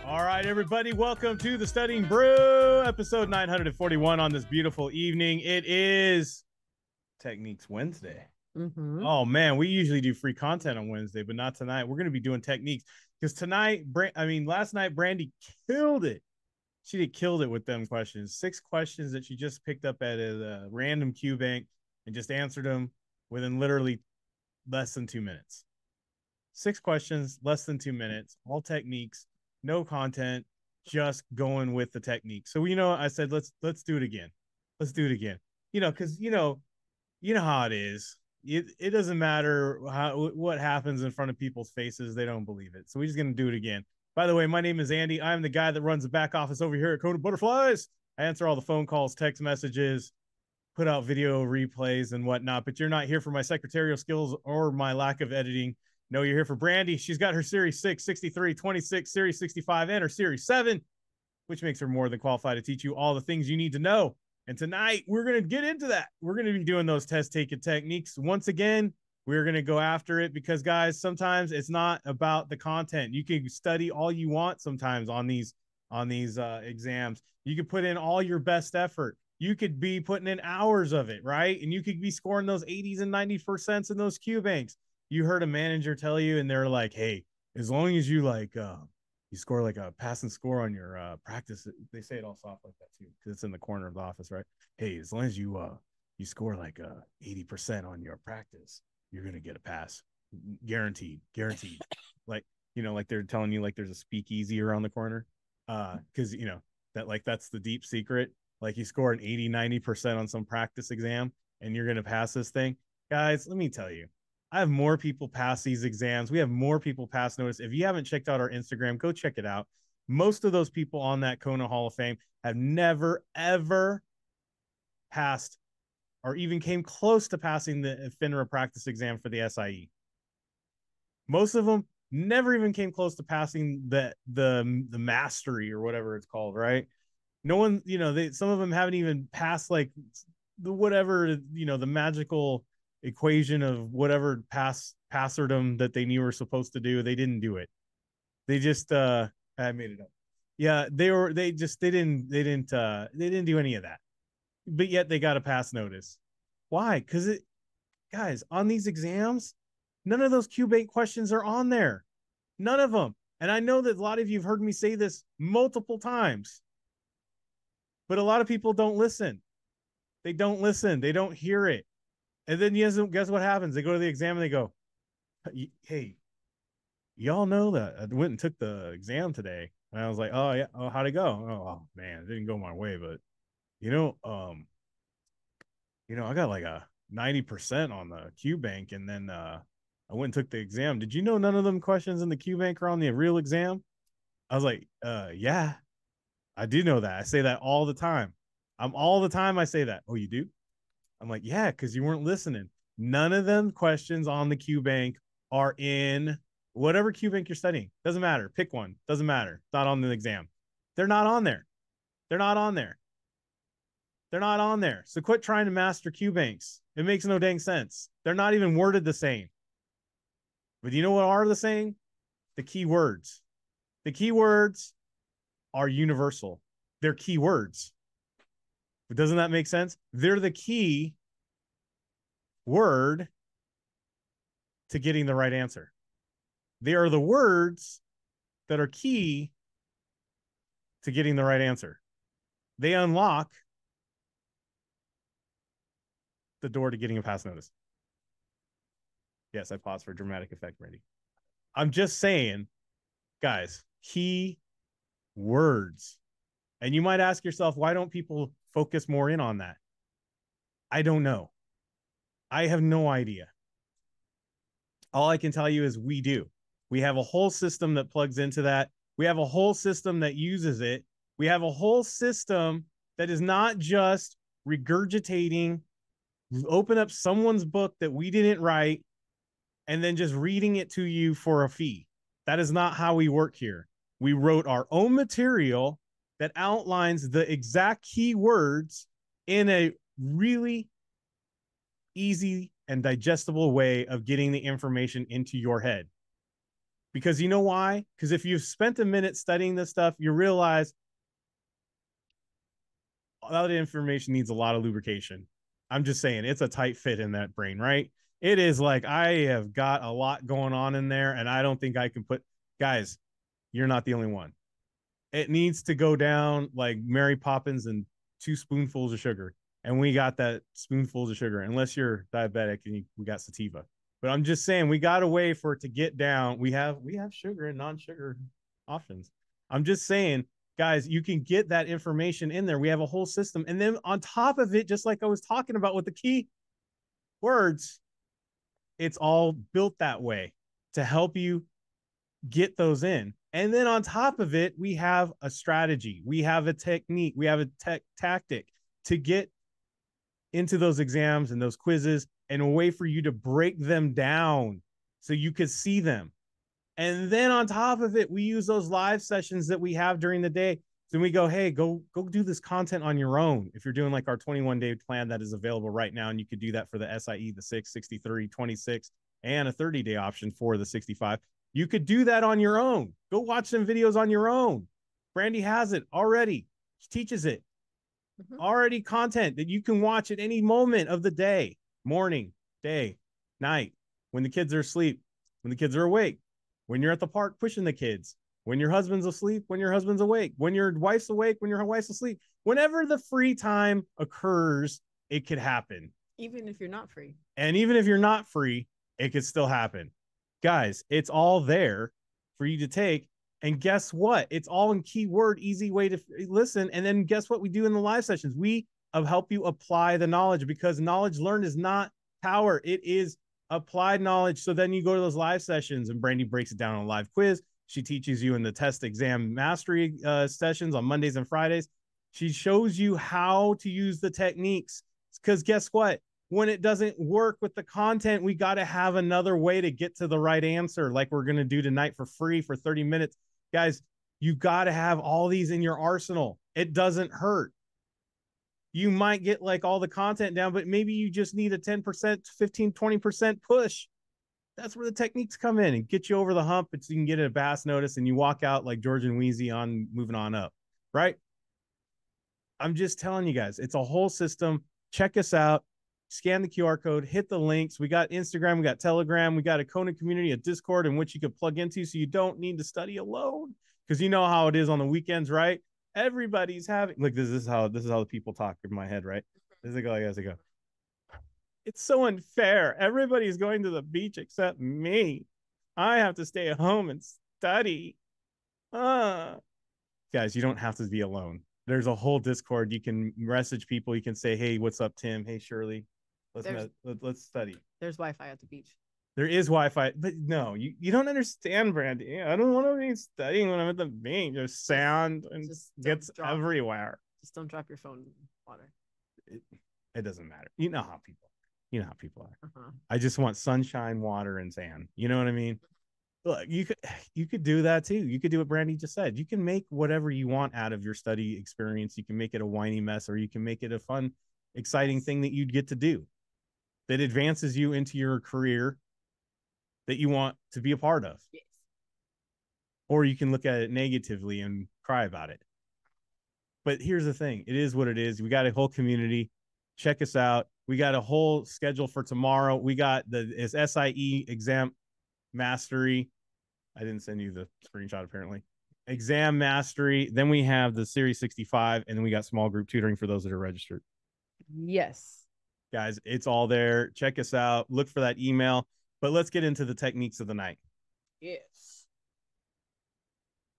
All right, everybody, welcome to the Studying Brew, episode 941 on this beautiful evening. It is Techniques Wednesday. Oh, man, we usually do free content on Wednesday, but not tonight. We're going to be doing techniques because tonight, last night, Brandy killed it. She killed it with them questions. 6 questions that she just picked up at a random Q bank and just answered them within literally less than 2 minutes. 6 questions, less than 2 minutes, all techniques. No content, just going with the technique. So I said let's do it again. Let's do it again. Because you know how it is. It doesn't matter what happens in front of people's faces; they don't believe it. So we're just gonna do it again. By the way, my name is Andy. I'm the guy that runs the back office over here at KonaButterflyz. I answer all the phone calls, text messages, put out video replays and whatnot. But you're not here for my secretarial skills or my lack of editing. No, you're here for Brandy. She's got her Series 6, 63, 26, Series 65, and her Series 7, which makes her more than qualified to teach you all the things you need to know. And tonight, we're going to get into that. We're going to be doing those test-taking techniques. Once again, we're going to go after it because, guys, sometimes it's not about the content. You can study all you want sometimes on these exams. You can put in all your best effort. You could be putting in hours of it, right? And you could be scoring those 80s and 90% in those Q banks. You heard a manager tell you, and they're like, hey, as long as you you score like a passing score on your practice, they say it all soft like that too, because it's in the corner of the office, right? Hey, as long as you score like 80% on your practice, you're gonna get a pass, guaranteed. Like like they're telling you like there's a speakeasy around the corner, because that's the deep secret. Like you score an 80-90% on some practice exam, and you're gonna pass this thing, guys. Let me tell you. I have more people pass these exams. We have more people pass notice. If you haven't checked out our Instagram, go check it out. Most of those people on that Kona Hall of Fame have never, ever passed or even came close to passing the FINRA practice exam for the SIE. Most of them never even came close to passing the mastery or whatever it's called, right? No one, some of them haven't even passed like the magical equation of whatever passerdom that they knew were supposed to do. They didn't do it. They just I made it up. Yeah, they didn't do any of that. But yet they got a pass notice. Why? Because guys, on these exams, none of those Q-bank questions are on there. None of them. And I know that a lot of you have heard me say this multiple times. But a lot of people don't listen. They don't listen. They don't hear it. And then guess what happens? They go to the exam and they go, hey, y'all know that I went and took the exam today. And I was like, oh, yeah. Oh, how'd it go? Oh, man, it didn't go my way. But, I got like a 90% on the Q bank. And then I went and took the exam. Did you know none of them questions in the Q bank are on the real exam? I was like, yeah, I do know that. I say that all the time. All the time I say that. Oh, you do? I'm like, yeah, because you weren't listening. None of them questions on the Q bank are in whatever Q bank you're studying. Doesn't matter. Pick one. Doesn't matter. It's not on the exam. They're not on there. They're not on there. They're not on there. So quit trying to master Q banks. It makes no dang sense. They're not even worded the same. But you know what are the same? The keywords. The keywords are universal. They're keywords. But doesn't that make sense? They're the key word to getting the right answer. They are the words that are key to getting the right answer. They unlock the door to getting a pass notice. Yes, I paused for dramatic effect, Randy. I'm just saying, guys, key words. And you might ask yourself, why don't people focus more in on that? I don't know. I have no idea. All I can tell you is we do. We have a whole system that plugs into that. We have a whole system that uses it. We have a whole system that is not just regurgitating, open up someone's book that we didn't write, and then just reading it to you for a fee. That is not how we work here. We wrote our own material that outlines the exact keywords in a really easy and digestible way of getting the information into your head. Because you know why? Because if you've spent a minute studying this stuff, you realize all that information needs a lot of lubrication. I'm just saying, it's a tight fit in that brain, right? It is like, I have got a lot going on in there, and I don't think I can put, guys, you're not the only one. It needs to go down like Mary Poppins and 2 spoonfuls of sugar. And we got that spoonfuls of sugar, unless you're diabetic and we got sativa. But I'm just saying, we got a way for it to get down. We have sugar and non-sugar options. I'm just saying, guys, you can get that information in there. We have a whole system. And then on top of it, just like I was talking about with the key words, it's all built that way to help you get those in. And then on top of it, we have a strategy, we have a technique, we have a tactic to get into those exams and those quizzes, and a way for you to break them down so you could see them. And then on top of it, we use those live sessions that we have during the day. Then we go, hey, go do this content on your own. If you're doing like our 21-day plan that is available right now, and you could do that for the SIE, the 6, 63, 26, and a 30-day option for the 65. You could do that on your own. Go watch some videos on your own. Brandy has it already. She teaches it. Already content that you can watch at any moment of the day, morning, day, night, when the kids are asleep, when the kids are awake, when you're at the park pushing the kids, when your husband's asleep, when your husband's awake, when your wife's awake, when your wife's asleep. Whenever the free time occurs, it could happen. Even if you're not free. And even if you're not free, it could still happen. Guys, it's all there for you to take. And guess what? It's all in keyword, easy way to listen. And then guess what we do in the live sessions? We help you apply the knowledge, because knowledge learned is not power. It is applied knowledge. So then you go to those live sessions, and Brandy breaks it down on a live quiz. She teaches you in the test exam mastery sessions on Mondays and Fridays. She shows you how to use the techniques, because guess what? When it doesn't work with the content, we got to have another way to get to the right answer, like we're going to do tonight for free for 30 minutes. Guys, you got to have all these in your arsenal. It doesn't hurt. You might get like all the content down, but maybe you just need a 10%, 15, 20% push. That's where the techniques come in and get you over the hump. So you can get a bass notice and you walk out like George and Wheezy on moving on up, right? I'm just telling you guys, it's a whole system. Check us out. Scan the QR code, hit the links. We got Instagram, we got Telegram, we got a Kona community, a Discord in which you could plug into, so you don't need to study alone. Because you know how it is on the weekends, right? Everybody's having, like, this is how the people talk in my head, right? This is like as I go. It's so unfair. Everybody's going to the beach except me. I have to stay at home and study. Guys, you don't have to be alone. There's a whole Discord. You can message people. You can say, hey, what's up, Tim? Hey, Shirley. Let's study. There's Wi-Fi at the beach. There is Wi-Fi, but no, you don't understand, Brandy. I don't want to be studying when I'm at the beach. There's sound and gets everywhere. Just don't drop your phone in water. It doesn't matter. You know how people are. I just want sunshine, water, and sand. You know what I mean? Look, you could do that too. You could do what Brandy just said. You can make whatever you want out of your study experience. You can make it a whiny mess, or you can make it a fun, exciting thing that you'd get to do that advances you into your career that you want to be a part of. Yes. Or you can look at it negatively and cry about it. But here's the thing. It is what it is. We got a whole community. Check us out. We got a whole schedule for tomorrow. We got the SIE exam mastery. I didn't send you the screenshot, apparently. Exam mastery. Then we have the Series 65, and then we got small group tutoring for those that are registered. Yes. Guys, it's all there. Check us out. Look for that email. But let's get into the techniques of the night. Yes.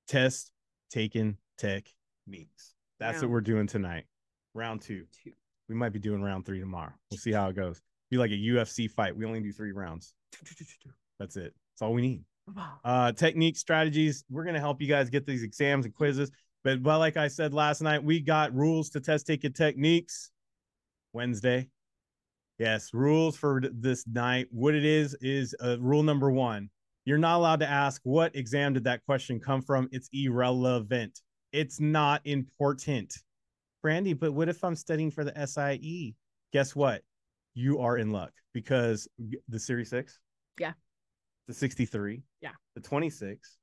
Test taken techniques. That's what we're doing tonight. Round 2. We might be doing round 3 tomorrow. We'll see how it goes. Be like a UFC fight. We only do 3 rounds. That's it. That's all we need. Techniques, strategies. We're going to help you guys get these exams and quizzes. But like I said last night, we got rules to test taken techniques Wednesday. Yes, rules for this night. What it is rule number 1. You're not allowed to ask what exam did that question come from. It's irrelevant. It's not important. Brandy, but what if I'm studying for the SIE? Guess what? You are in luck, because the Series 6. Yeah. the 63, Yeah. the 26,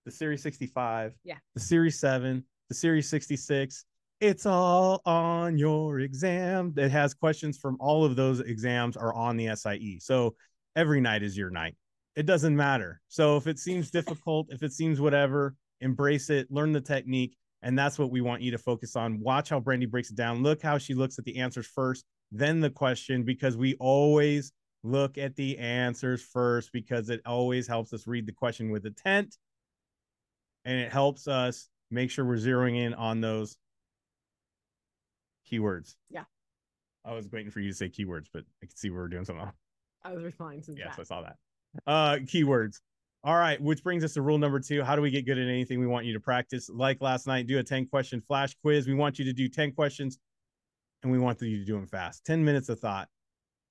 the Series 65, yeah, the Series 7, the Series 66. It's all on your exam. It has questions from all of those exams are on the SIE. So every night is your night. It doesn't matter. So if it seems difficult, if it seems whatever, embrace it, learn the technique. And that's what we want you to focus on. Watch how Brandy breaks it down. Look how she looks at the answers first, then the question, because we always look at the answers first because it always helps us read the question with intent. And it helps us make sure we're zeroing in on those keywords. Yeah. I was waiting for you to say keywords, but I could see we were doing something else. I was replying to that. Yes, I saw that. Keywords. All right, which brings us to rule number 2. How do we get good at anything? We want you to practice. Like last night, do a 10-question flash quiz. We want you to do 10 questions, and we want you to do them fast. 10 minutes of thought,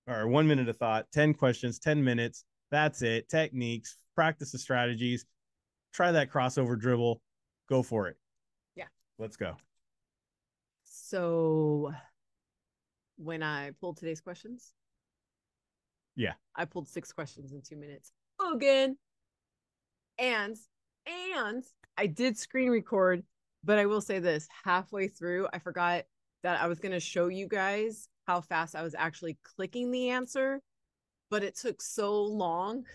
or 1 minute of thought, 10 questions, 10 minutes. That's it. Techniques, practice the strategies. Try that crossover dribble. Go for it. Yeah. Let's go. So when I pulled today's questions, yeah, I pulled 6 questions in 2 minutes again. And I did screen record, but I will say this, halfway through, I forgot that I was going to show you guys how fast I was actually clicking the answer, but it took so long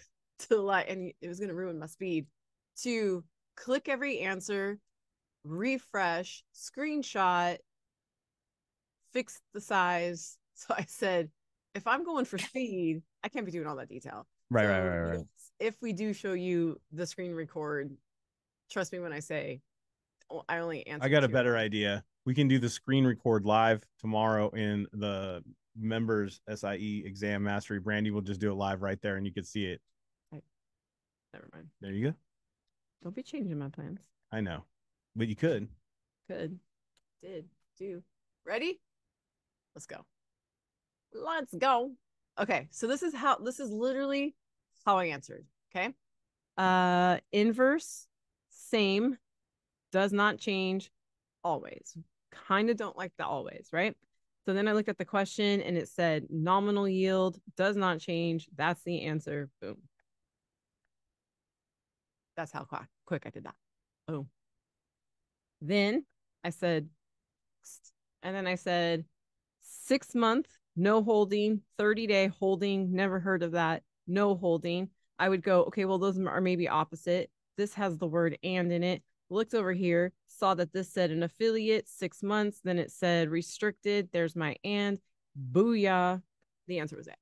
to and it was going to ruin my speed, to click every answer, refresh, screenshot, fix the size. So I said, if I'm going for speed, I can't be doing all that detail. Right. If we do show you the screen record, trust me when I say I only answer. I got a better idea. We can do the screen record live tomorrow in the members SIE exam mastery. Brandy will just do it live right there and you can see it. Never mind. There you go. Don't be changing my plans. I know, but you could. Do. Ready? Let's go. Let's go. Okay, so this is literally how I answered. Okay. Inverse, same, does not change, always. Kind of don't like the always, right? So then I looked at the question and it said nominal yield does not change. That's the answer. Boom. That's how quick I did that. Boom. Then I said, and then I said 6 month, no holding, 30-day holding, never heard of that, no holding. I would go, okay, well, those are maybe opposite. This has the word and in it. Looked over here, saw that this said an affiliate, 6 months. Then it said restricted. There's my and. Booyah. The answer was it.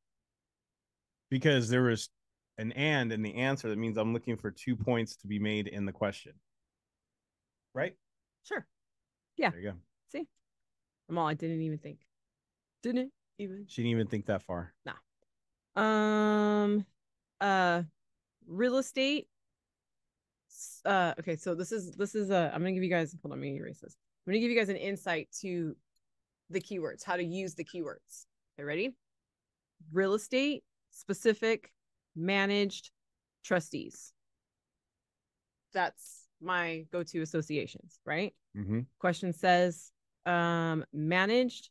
Because there was an and in the answer. That means I'm looking for 2 points to be made in the question. Right? Sure. Yeah. There you go. See? I'm all I didn't even think. Didn't even. She didn't even think that far. Nah. Real estate. Okay, so this is I'm gonna give you guys, hold on, let me erase this. I'm gonna give you guys an insight to the keywords, how to use the keywords. Okay, ready? Real estate, specific, managed, trustees. That's my go-to associations, right? Mm-hmm. Question says, managed.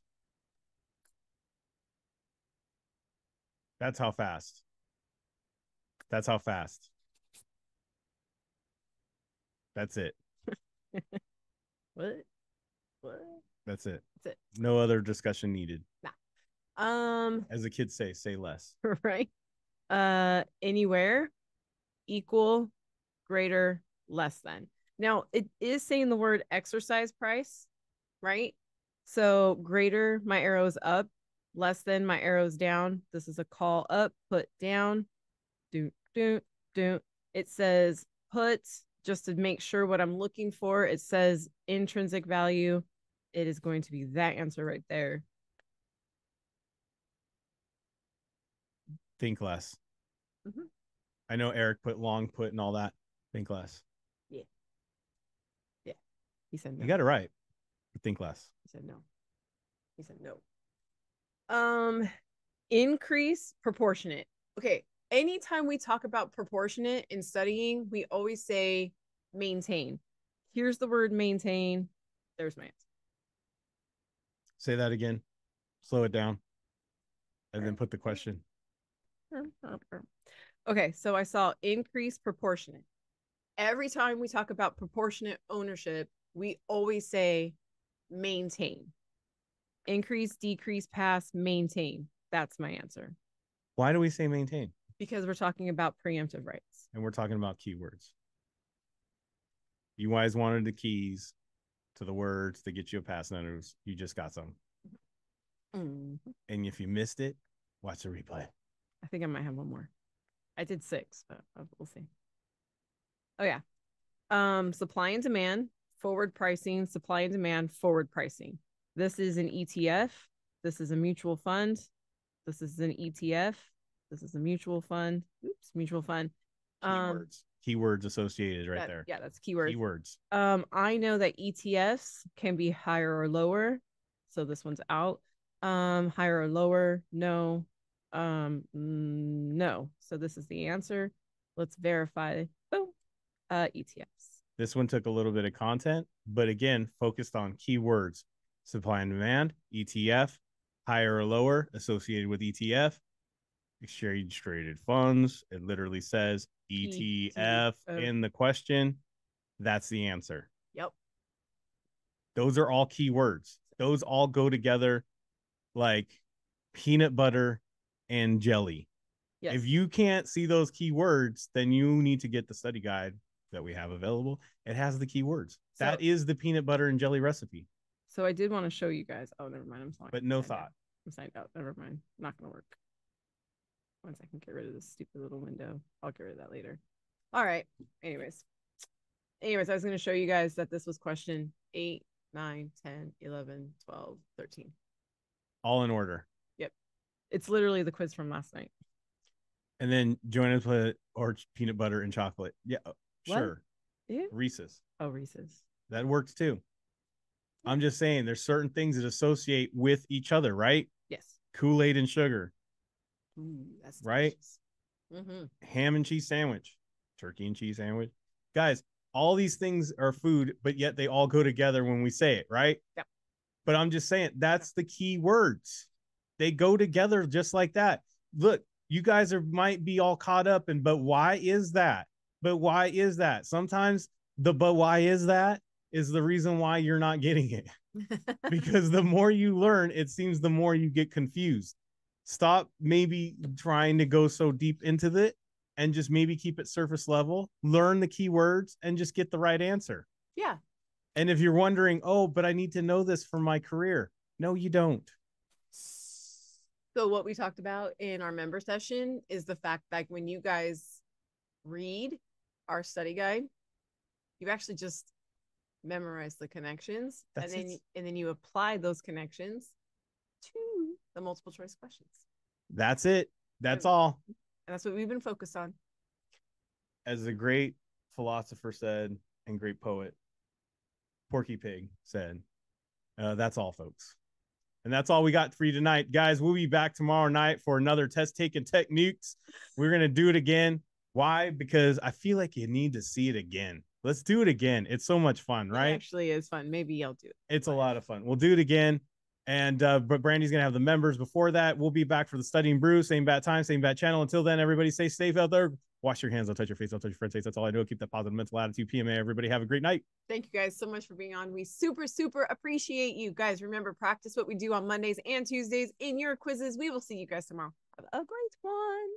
That's how fast. That's how fast. That's it. What? That's it. That's it. No other discussion needed. Nah. As the kids say less. Right. Anywhere, equal, greater, less than. Now it is saying the word exercise price, right? So greater, my arrow's up, less than, my arrow's down. This is a call up, put down. Do. It says put, just to make sure what I'm looking for. It says intrinsic value. It is going to be that answer right there. Think less. Mm-hmm. I know Eric put long put and all that. Think less. Yeah. He said no. You got it right. Think less. He said no. Increase, proportionate. Okay. Anytime we talk about proportionate in studying, we always say maintain. Here's the word maintain. There's my answer. Say that again. Slow it down. And then put the question. Okay, so I saw increase proportionate. Every time we talk about proportionate ownership, we always say maintain. Increase, decrease, pass, maintain. That's my answer. Why do we say maintain? Because we're talking about preemptive rights. And we're talking about keywords. You guys wanted the keys to the words to get you a pass notice. You just got some. Mm-hmm. And if you missed it, watch the replay. I think I might have one more. I did 6, but we'll see. Oh yeah. Supply and demand, forward pricing, supply and demand, forward pricing. This is an ETF. This is a mutual fund. This is an ETF. This is a mutual fund. Oops, mutual fund. Keywords associated right there. Yeah, that's keywords. Keywords. I know that ETFs can be higher or lower. So this one's out. Higher or lower, no. No. So this is the answer. Let's verify. Boom. ETFs. This one took a little bit of content, but again, focused on keywords. Supply and demand, ETF, higher or lower associated with ETF, exchange traded funds. It literally says ETF in the question. That's the answer. Yep. Those are all keywords. Those all go together like peanut butter and jelly. Yes. If you can't see those keywords, then you need to get the study guide that we have available. It has the keywords. So, that is the peanut butter and jelly recipe. So I did want to show you guys. Oh, never mind. I'm sorry. But no thought. I'm signed out. Never mind. Not going to work. Once I can get rid of this stupid little window, I'll get rid of that later. All right. Anyways, I was going to show you guys that this was question 8, 9, 10, 11, 12, 13. All in order. Yep. It's literally the quiz from last night. And then join us with peanut butter and chocolate. Yeah, sure. Yeah. Reese's. Oh, Reese's. That works too. I'm just saying there's certain things that associate with each other, right? Yes. Kool-Aid and sugar. Ooh, that's right. Mm-hmm. Ham and cheese sandwich, turkey and cheese sandwich. Guys, all these things are food, but yet they all go together when we say it, right? Yep. But I'm just saying that's the key words. They go together just like that. Look, you guys might be all caught up in, but why is that? But why is that? Sometimes the but why is that is the reason why you're not getting it. Because the more you learn, it seems the more you get confused. Stop maybe trying to go so deep into it and just maybe keep it surface level, learn the keywords and just get the right answer. Yeah. And if you're wondering, oh, but I need to know this for my career. No, you don't. So what we talked about in our member session is the fact that when you guys read our study guide, you actually just memorize the connections. And then you apply those connections to the multiple choice questions. That's it. That's all. And that's what we've been focused on. As the great philosopher said, and great poet, Porky Pig said, that's all, folks. And that's all we got for you tonight. Guys, we'll be back tomorrow night for another test taking techniques. We're going to do it again. Why? Because I feel like you need to see it again. Let's do it again. It's so much fun, right? It actually is fun. Maybe I'll do it. It's a lot of fun. We'll do it again. And but Brandy's going to have the members before that. We'll be back for the Studying Brew. Same bat time, same bat channel. Until then, everybody stay safe out there. Wash your hands. Don't touch your face. Don't touch your friend's face. That's all I do. Keep that positive mental attitude. PMA. Everybody have a great night. Thank you guys so much for being on. We super appreciate you guys. Remember, practice what we do on Mondays and Tuesdays in your quizzes. We will see you guys tomorrow. Have a great one.